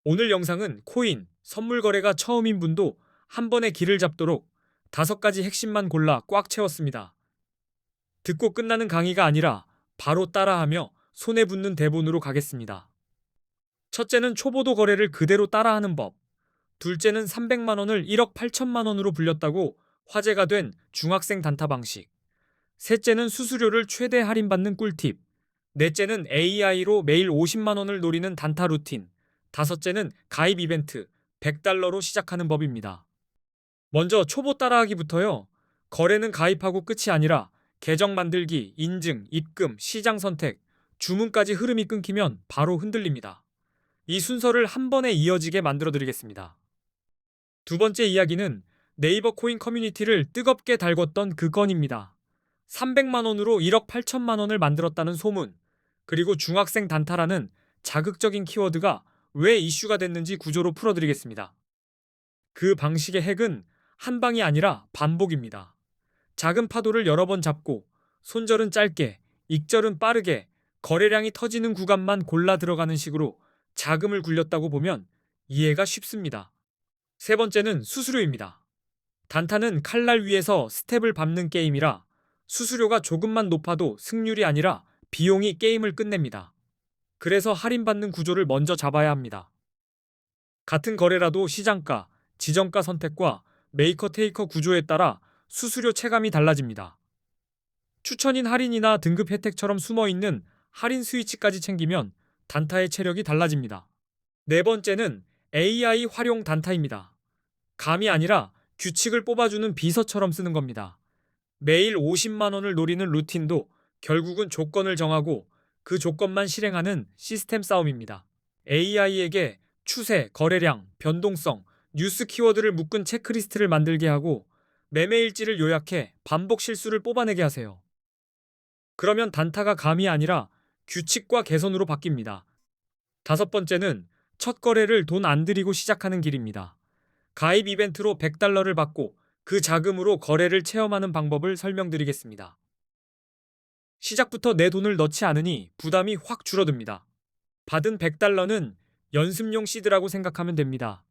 오늘 영상은 코인, 선물 거래가 처음인 분도 한 번에 길을 잡도록 5가지 핵심만 골라 꽉 채웠습니다. 듣고 끝나는 강의가 아니라 바로 따라하며 손에 붙는 대본으로 가겠습니다. 첫째는 초보도 거래를 그대로 따라하는 법. 둘째는 300만 원을 1억 8천만 원으로 불렸다고 화제가 된 중학생 단타 방식. 셋째는 수수료를 최대 할인받는 꿀팁. 넷째는 AI로 매일 50만 원을 노리는 단타 루틴. 다섯째는 가입 이벤트 100달러로 시작하는 법입니다. 먼저 초보 따라하기부터요. 거래는 가입하고 끝이 아니라 계정 만들기, 인증, 입금, 시장 선택, 주문까지 흐름이 끊기면 바로 흔들립니다. 이 순서를 한 번에 이어지게 만들어 드리겠습니다. 두 번째 이야기는 네이버 코인 커뮤니티를 뜨겁게 달궜던 그 건입니다. 300만 원으로 1억 8천만 원을 만들었다는 소문, 그리고 중학생 단타라는 자극적인 키워드가 왜 이슈가 됐는지 구조로 풀어드리겠습니다. 그 방식의 핵은 한 방이 아니라 반복입니다. 작은 파도를 여러 번 잡고 손절은 짧게, 익절은 빠르게 거래량이 터지는 구간만 골라 들어가는 식으로 자금을 굴렸다고 보면 이해가 쉽습니다. 세 번째는 수수료입니다. 단타는 칼날 위에서 스텝을 밟는 게임이라 수수료가 조금만 높아도 승률이 아니라 비용이 게임을 끝냅니다. 그래서 할인받는 구조를 먼저 잡아야 합니다. 같은 거래라도 시장가, 지정가 선택과 메이커 테이커 구조에 따라 수수료 체감이 달라집니다. 추천인 할인이나 등급 혜택처럼 숨어있는 할인 스위치까지 챙기면 단타의 체력이 달라집니다. 네 번째는 AI 활용 단타입니다. 감이 아니라 규칙을 뽑아주는 비서처럼 쓰는 겁니다. 매일 50만 원을 노리는 루틴도 결국은 조건을 정하고 그 조건만 실행하는 시스템 싸움입니다. AI에게 추세, 거래량, 변동성, 뉴스 키워드를 묶은 체크리스트를 만들게 하고 매매일지를 요약해 반복 실수를 뽑아내게 하세요. 그러면 단타가 감이 아니라 규칙과 개선으로 바뀝니다. 다섯 번째는 첫 거래를 돈 안 들이고 시작하는 길입니다. 가입 이벤트로 100달러를 받고 그 자금으로 거래를 체험하는 방법을 설명드리겠습니다. 시작부터 내 돈을 넣지 않으니 부담이 확 줄어듭니다. 받은 100달러는 연습용 시드라고 생각하면 됩니다.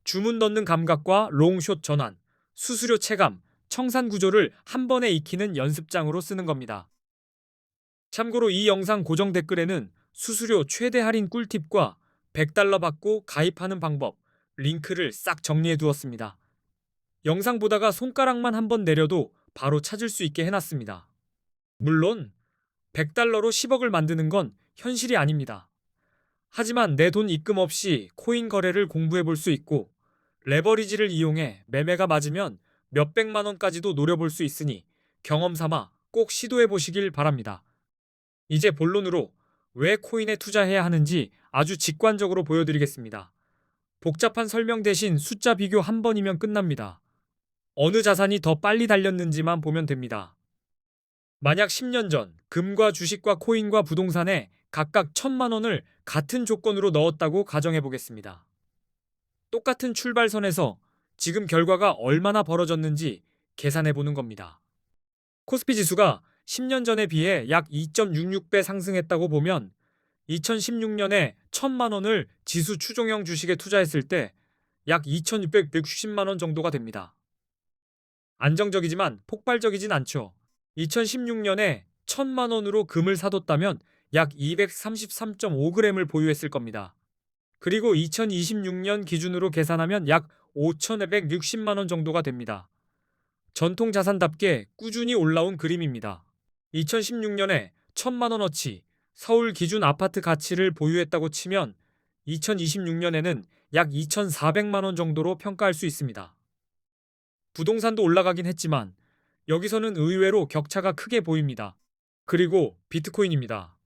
주문 넣는 감각과 롱숏 전환, 수수료 체감, 청산 구조를 한 번에 익히는 연습장으로 쓰는 겁니다. 참고로 이 영상 고정 댓글에는 수수료 최대 할인 꿀팁과 100달러 받고 가입하는 방법, 링크를 싹 정리해 두었습니다. 영상 보다가 손가락만 한번 내려도 바로 찾을 수 있게 해놨습니다. 물론 100달러로 10억을 만드는 건 현실이 아닙니다. 하지만 내 돈 입금 없이 코인 거래를 공부해 볼 수 있고 레버리지를 이용해 매매가 맞으면 몇백만 원까지도 노려볼 수 있으니 경험 삼아 꼭 시도해 보시길 바랍니다. 이제 본론으로 왜 코인에 투자해야 하는지 아주 직관적으로 보여드리겠습니다. 복잡한 설명 대신 숫자 비교 한 번이면 끝납니다. 어느 자산이 더 빨리 달렸는지만 보면 됩니다. 만약 10년 전 금과 주식과 코인과 부동산에 각각 1,000만 원을 같은 조건으로 넣었다고 가정해 보겠습니다. 똑같은 출발선에서 지금 결과가 얼마나 벌어졌는지 계산해 보는 겁니다. 코스피 지수가 10년 전에 비해 약 2.66배 상승했다고 보면 2016년에 1,000만 원을 지수 추종형 주식에 투자했을 때 약 2,660만 원 정도가 됩니다. 안정적이지만 폭발적이진 않죠. 2016년에 1,000만 원으로 금을 사뒀다면 약 233.5g을 보유했을 겁니다. 그리고 2026년 기준으로 계산하면 약 5,260만 원 정도가 됩니다. 전통 자산답게 꾸준히 올라온 그림입니다. 2016년에 1,000만 원어치 서울 기준 아파트 가치를 보유했다고 치면 2026년에는 약 2,400만 원 정도로 평가할 수 있습니다. 부동산도 올라가긴 했지만 여기서는 의외로 격차가 크게 보입니다. 그리고 비트코인입니다.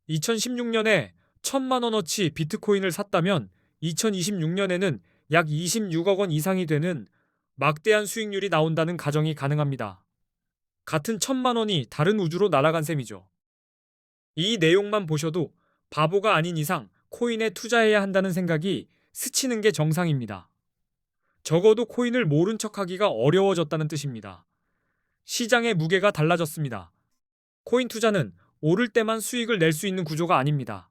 2016년에 1,000만 원어치 비트코인을 샀다면 2026년에는 약 26억 원 이상이 되는 막대한 수익률이 나온다는 가정이 가능합니다. 같은 1,000만 원이 다른 우주로 날아간 셈이죠. 이 내용만 보셔도 바보가 아닌 이상 코인에 투자해야 한다는 생각이 스치는 게 정상입니다. 적어도 코인을 모른 척하기가 어려워졌다는 뜻입니다. 시장의 무게가 달라졌습니다. 코인 투자는 오를 때만 수익을 낼 수 있는 구조가 아닙니다.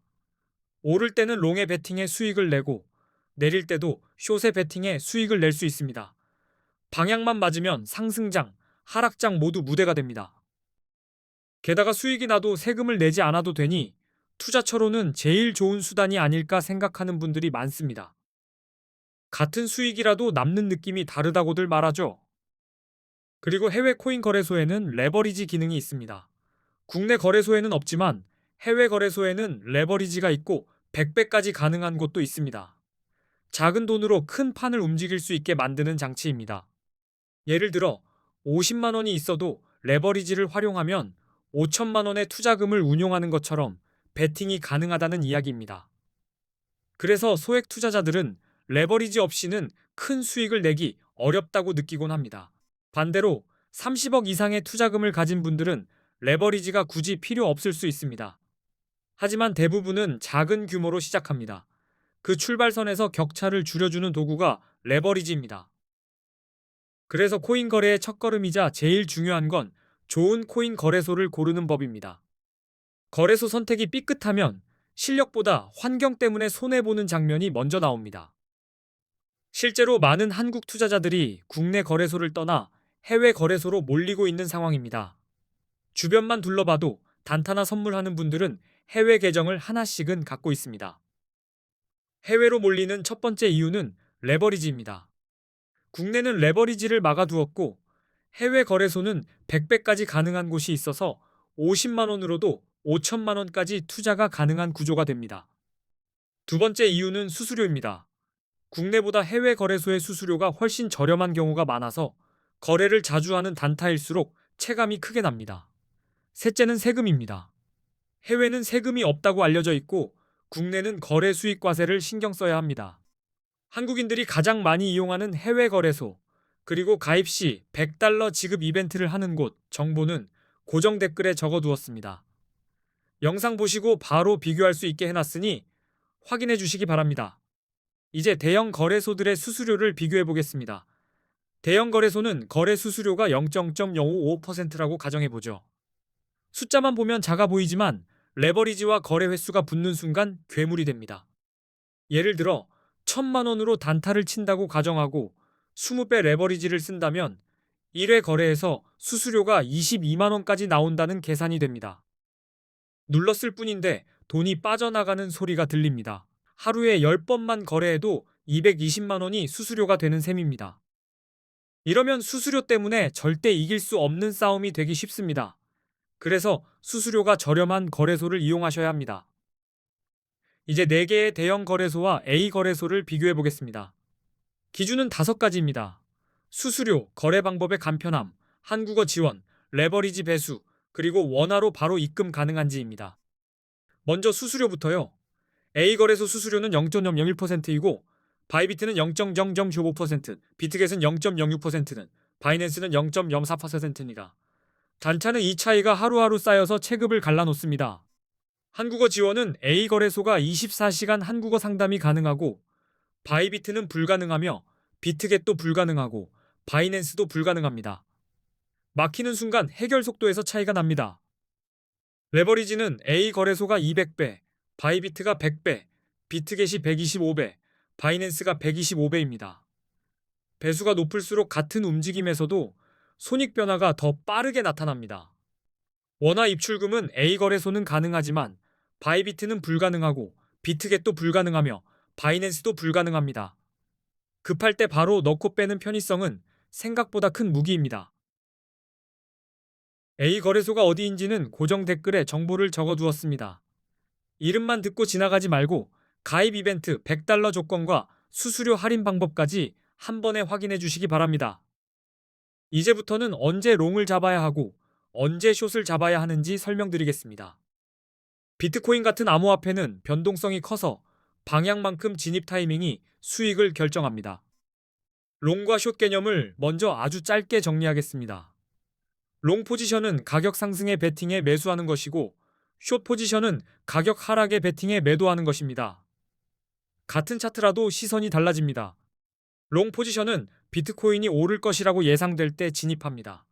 오를 때는 롱의 베팅에 수익을 내고 내릴 때도 숏의 베팅에 수익을 낼 수 있습니다. 방향만 맞으면 상승장, 하락장 모두 무대가 됩니다. 게다가 수익이 나도 세금을 내지 않아도 되니 투자처로는 제일 좋은 수단이 아닐까 생각하는 분들이 많습니다. 같은 수익이라도 남는 느낌이 다르다고들 말하죠. 그리고 해외 코인 거래소에는 레버리지 기능이 있습니다. 국내 거래소에는 없지만 해외 거래소에는 레버리지가 있고 100배까지 가능한 곳도 있습니다. 작은 돈으로 큰 판을 움직일 수 있게 만드는 장치입니다. 예를 들어 50만 원이 있어도 레버리지를 활용하면 5천만 원의 투자금을 운용하는 것처럼 베팅이 가능하다는 이야기입니다. 그래서 소액 투자자들은 레버리지 없이는 큰 수익을 내기 어렵다고 느끼곤 합니다. 반대로 30억 이상의 투자금을 가진 분들은 레버리지가 굳이 필요 없을 수 있습니다. 하지만 대부분은 작은 규모로 시작합니다. 그 출발선에서 격차를 줄여주는 도구가 레버리지입니다. 그래서 코인 거래의 첫걸음이자 제일 중요한 건 좋은 코인 거래소를 고르는 법입니다. 거래소 선택이 삐끗하면 실력보다 환경 때문에 손해보는 장면이 먼저 나옵니다. 실제로 많은 한국 투자자들이 국내 거래소를 떠나 해외 거래소로 몰리고 있는 상황입니다. 주변만 둘러봐도 단타나 선물하는 분들은 해외 계정을 하나씩은 갖고 있습니다. 해외로 몰리는 첫 번째 이유는 레버리지입니다. 국내는 레버리지를 막아두었고 해외 거래소는 100배까지 가능한 곳이 있어서 50만 원으로도 5천만 원까지 투자가 가능한 구조가 됩니다. 두 번째 이유는 수수료입니다. 국내보다 해외 거래소의 수수료가 훨씬 저렴한 경우가 많아서 거래를 자주 하는 단타일수록 체감이 크게 납니다. 셋째는 세금입니다. 해외는 세금이 없다고 알려져 있고 국내는 거래 수익 과세를 신경 써야 합니다. 한국인들이 가장 많이 이용하는 해외 거래소, 그리고 가입 시 100달러 지급 이벤트를 하는 곳 정보는 고정 댓글에 적어두었습니다. 영상 보시고 바로 비교할 수 있게 해놨으니 확인해 주시기 바랍니다. 이제 대형 거래소들의 수수료를 비교해 보겠습니다. 대형 거래소는 거래 수수료가 0.055%라고 가정해 보죠. 숫자만 보면 작아 보이지만 레버리지와 거래 횟수가 붙는 순간 괴물이 됩니다. 예를 들어 1,000만 원으로 단타를 친다고 가정하고 20배 레버리지를 쓴다면 1회 거래에서 수수료가 22만 원까지 나온다는 계산이 됩니다. 눌렀을 뿐인데 돈이 빠져나가는 소리가 들립니다. 하루에 10번만 거래해도 220만 원이 수수료가 되는 셈입니다. 이러면 수수료 때문에 절대 이길 수 없는 싸움이 되기 쉽습니다. 그래서 수수료가 저렴한 거래소를 이용하셔야 합니다. 이제 4개의 대형 거래소와 A 거래소를 비교해 보겠습니다. 기준은 5가지입니다. 수수료, 거래 방법의 간편함, 한국어 지원, 레버리지 배수, 그리고 원화로 바로 입금 가능한지입니다. 먼저 수수료부터요. A 거래소 수수료는 0.01%이고 바이비트는 0.0095%, 비트겟은 0.06%는 바이낸스는 0.04%입니다. 단차는 이 차이가 하루하루 쌓여서 체급을 갈라놓습니다. 한국어 지원은 A 거래소가 24시간 한국어 상담이 가능하고 바이비트는 불가능하며 비트겟도 불가능하고 바이낸스도 불가능합니다. 막히는 순간 해결 속도에서 차이가 납니다. 레버리지는 A 거래소가 200배, 바이비트가 100배, 비트겟이 125배, 바이낸스가 125배입니다. 배수가 높을수록 같은 움직임에서도 손익 변화가 더 빠르게 나타납니다. 원화 입출금은 A 거래소는 가능하지만 바이비트는 불가능하고 비트겟도 불가능하며 바이낸스도 불가능합니다. 급할 때 바로 넣고 빼는 편의성은 생각보다 큰 무기입니다. A 거래소가 어디인지는 고정 댓글에 정보를 적어두었습니다. 이름만 듣고 지나가지 말고 가입 이벤트 100달러 조건과 수수료 할인 방법까지 한 번에 확인해 주시기 바랍니다. 이제부터는 언제 롱을 잡아야 하고 언제 숏을 잡아야 하는지 설명드리겠습니다. 비트코인 같은 암호화폐는 변동성이 커서 방향만큼 진입 타이밍이 수익을 결정합니다. 롱과 숏 개념을 먼저 아주 짧게 정리하겠습니다. 롱 포지션은 가격 상승에 베팅에 매수하는 것이고 숏 포지션은 가격 하락에 베팅에 매도하는 것입니다. 같은 차트라도 시선이 달라집니다. 롱 포지션은 비트코인이 오를 것이라고 예상될 때 진입합니다.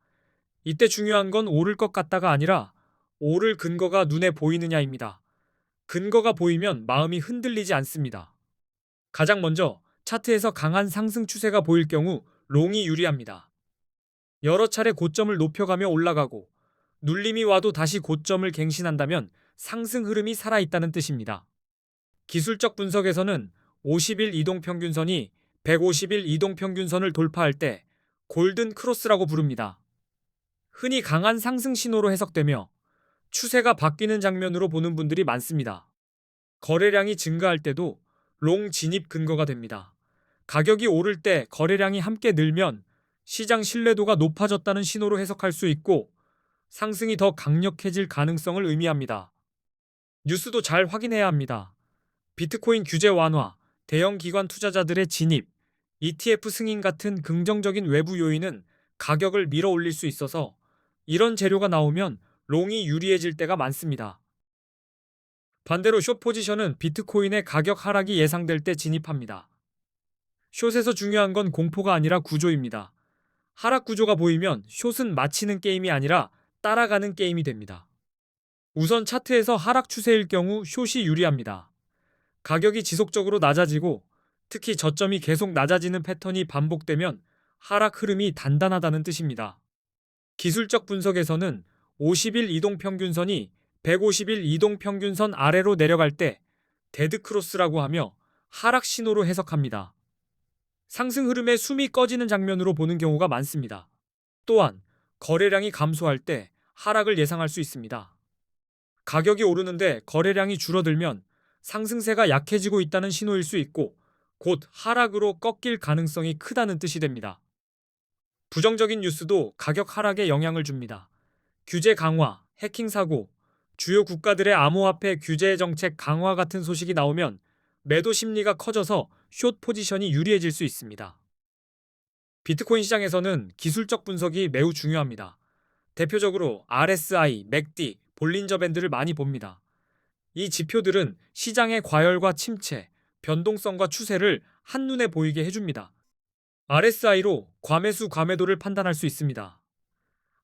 이때 중요한 건 오를 것 같다가 아니라 오를 근거가 눈에 보이느냐입니다. 근거가 보이면 마음이 흔들리지 않습니다. 가장 먼저 차트에서 강한 상승 추세가 보일 경우 롱이 유리합니다. 여러 차례 고점을 높여가며 올라가고 눌림이 와도 다시 고점을 갱신한다면 상승 흐름이 살아있다는 뜻입니다. 기술적 분석에서는 50일 이동평균선이 150일 이동평균선을 돌파할 때 골든 크로스라고 부릅니다. 흔히 강한 상승 신호로 해석되며 추세가 바뀌는 장면으로 보는 분들이 많습니다. 거래량이 증가할 때도 롱 진입 근거가 됩니다. 가격이 오를 때 거래량이 함께 늘면 시장 신뢰도가 높아졌다는 신호로 해석할 수 있고 상승이 더 강력해질 가능성을 의미합니다. 뉴스도 잘 확인해야 합니다. 비트코인 규제 완화, 대형 기관 투자자들의 진입, ETF 승인 같은 긍정적인 외부 요인은 가격을 밀어 올릴 수 있어서 이런 재료가 나오면 롱이 유리해질 때가 많습니다. 반대로 숏 포지션은 비트코인의 가격 하락이 예상될 때 진입합니다. 숏에서 중요한 건 공포가 아니라 구조입니다. 하락 구조가 보이면 숏은 마치는 게임이 아니라 따라가는 게임이 됩니다. 우선 차트에서 하락 추세일 경우 숏이 유리합니다. 가격이 지속적으로 낮아지고 특히 저점이 계속 낮아지는 패턴이 반복되면 하락 흐름이 단단하다는 뜻입니다. 기술적 분석에서는 50일 이동평균선이 150일 이동평균선 아래로 내려갈 때 데드크로스라고 하며 하락 신호로 해석합니다. 상승 흐름의 숨이 꺼지는 장면으로 보는 경우가 많습니다. 또한 거래량이 감소할 때 하락을 예상할 수 있습니다. 가격이 오르는데 거래량이 줄어들면 상승세가 약해지고 있다는 신호일 수 있고 곧 하락으로 꺾일 가능성이 크다는 뜻이 됩니다. 부정적인 뉴스도 가격 하락에 영향을 줍니다. 규제 강화, 해킹 사고, 주요 국가들의 암호화폐 규제 정책 강화 같은 소식이 나오면 매도 심리가 커져서 숏 포지션이 유리해질 수 있습니다. 비트코인 시장에서는 기술적 분석이 매우 중요합니다. 대표적으로 RSI, 맥디, 볼린저 밴드를 많이 봅니다. 이 지표들은 시장의 과열과 침체, 변동성과 추세를 한눈에 보이게 해줍니다. RSI로 과매수 과매도를 판단할 수 있습니다.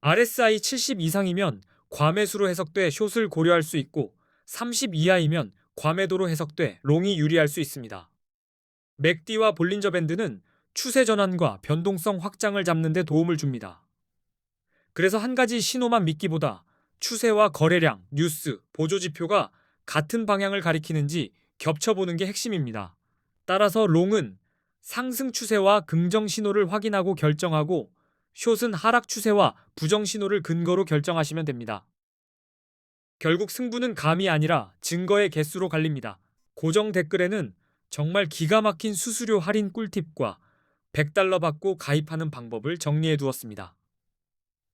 RSI 70 이상이면 과매수로 해석돼 숏을 고려할 수 있고 30 이하이면 과매도로 해석돼 롱이 유리할 수 있습니다. 맥디와 볼린저 밴드는 추세 전환과 변동성 확장을 잡는 데 도움을 줍니다. 그래서 한 가지 신호만 믿기보다 추세와 거래량, 뉴스, 보조지표가 같은 방향을 가리키는지 겹쳐보는 게 핵심입니다. 따라서 롱은 상승 추세와 긍정 신호를 확인하고 결정하고 숏은 하락 추세와 부정 신호를 근거로 결정하시면 됩니다. 결국 승부는 감이 아니라 증거의 개수로 갈립니다. 고정 댓글에는 정말 기가 막힌 수수료 할인 꿀팁과 $100 받고 가입하는 방법을 정리해 두었습니다.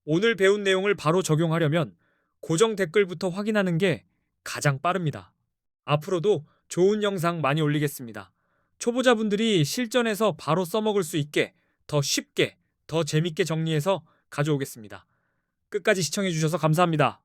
오늘 배운 내용을 바로 적용하려면 고정 댓글부터 확인하는 게 가장 빠릅니다. 앞으로도 좋은 영상 많이 올리겠습니다. 초보자분들이 실전에서 바로 써먹을 수 있게 더 쉽게, 더 재밌게 정리해서 가져오겠습니다. 끝까지 시청해주셔서 감사합니다.